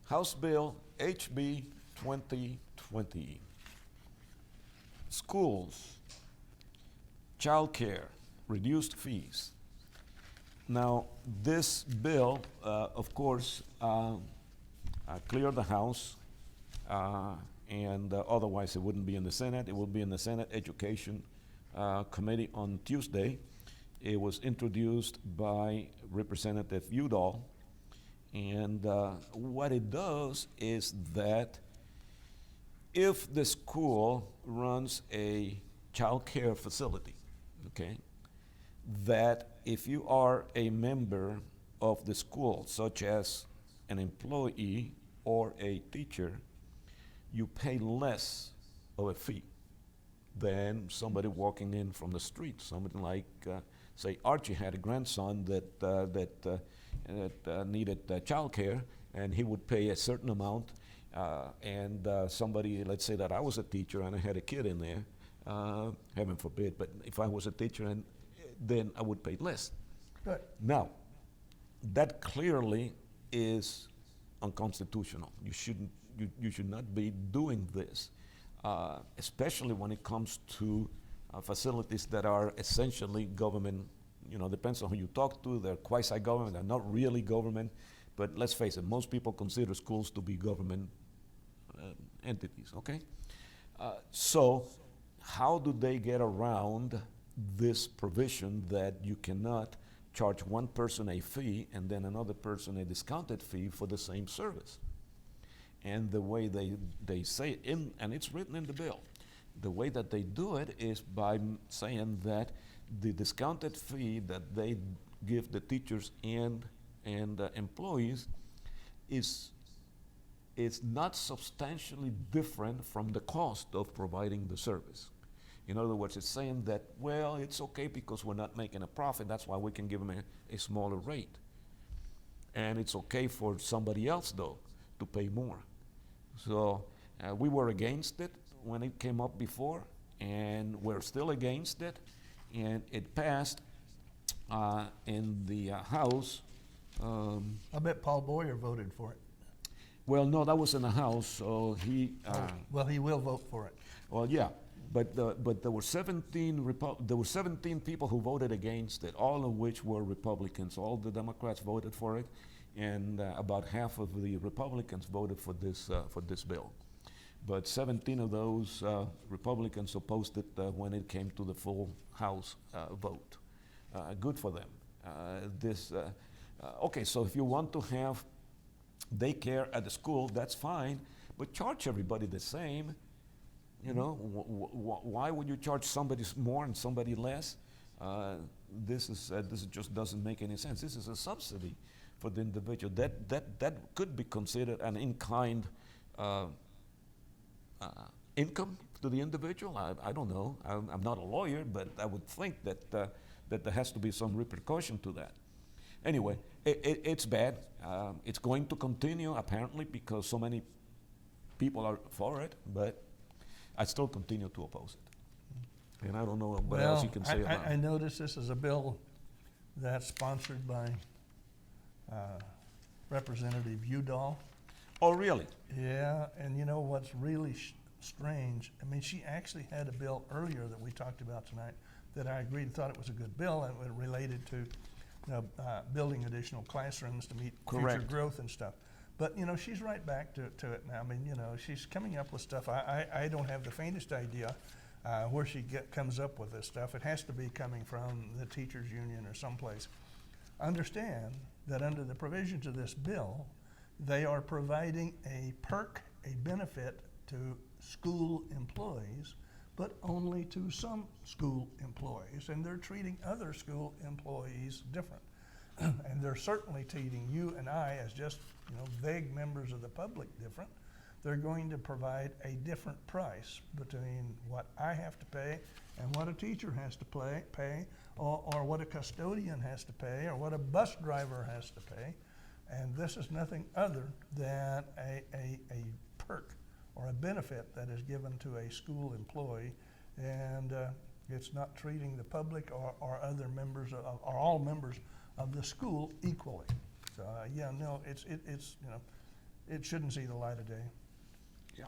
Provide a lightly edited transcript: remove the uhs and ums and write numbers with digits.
House Bill HB 2020. Schools, child care, reduced fees. Now, this bill, of course, cleared the House, and otherwise it wouldn't be in the Senate. It will be in the Senate Education Committee on Tuesday. It was introduced by Representative Udall, and what it does is that if the school runs a child care facility, okay, that if you are a member of the school, such as an employee or a teacher, you pay less of a fee than somebody walking in from the street. Somebody like, say, Archie had a grandson that needed child care, and he would pay a certain amount. And somebody, let's say that I was a teacher and I had a kid in there, heaven forbid, but if I was a teacher, and then I would pay less. Good. Now, that clearly is unconstitutional. You should not be doing this, especially when it comes to facilities that are essentially government. You know, depends on who you talk to. They're quasi-government. They're not really government. But let's face it, most people consider schools to be government entities, okay? So how do they get around this provision that you cannot charge one person a fee and then another person a discounted fee for the same service? And the way they say it, and it's written in the bill, the way that they do it is by saying that the discounted fee that they give the teachers and employees is not substantially different from the cost of providing the service. In other words, it's saying that, well, it's okay because we're not making a profit, that's why we can give them a smaller rate. And it's okay for somebody else, though, to pay more. So we were against it when it came up before, and we're still against it. And it passed in the House. I bet Paul Boyer voted for it. Well, no, that was in the House, so he. Well, he will vote for it. Well, yeah, but there were 17 people who voted against it, all of which were Republicans. All the Democrats voted for it, and about half of the Republicans voted for this bill. But 17 of those Republicans opposed it when it came to the full House vote. Good for them. Okay, so if you want to have daycare at the school, that's fine, but charge everybody the same. You know, why would you charge somebody more and somebody less? This just doesn't make any sense. This is a subsidy for the individual. That could be considered an in-kind income to the individual. I don't know. I'm not a lawyer, but I would think that there has to be some repercussion to that. Anyway, it's bad. It's going to continue apparently because so many people are for it, but I still continue to oppose it. And I don't know what else you can say about it. I notice this is a bill that's sponsored by Representative Udall. Oh, really? Yeah, and you know what's really strange? I mean, she actually had a bill earlier that we talked about tonight that I agreed, thought it was a good bill, and it related to building additional classrooms to meet future growth and stuff. But, you know, she's right back to it now. I mean, you know, she's coming up with stuff. I don't have the faintest idea where she comes up with this stuff. It has to be coming from the teachers union or someplace. Understand that under the provisions of this bill, they are providing a perk, a benefit to school employees, but only to some school employees, and they're treating other school employees different. And they're certainly treating you and I as just, you know, vague members of the public different. They're going to provide a different price between what I have to pay and what a teacher has to pay, or what a custodian has to pay, or what a bus driver has to pay. And this is nothing other than a perk or a benefit that is given to a school employee, and it's not treating the public or other members or all members of the school equally. So yeah, no, it's you know, it shouldn't see the light of day. Yeah.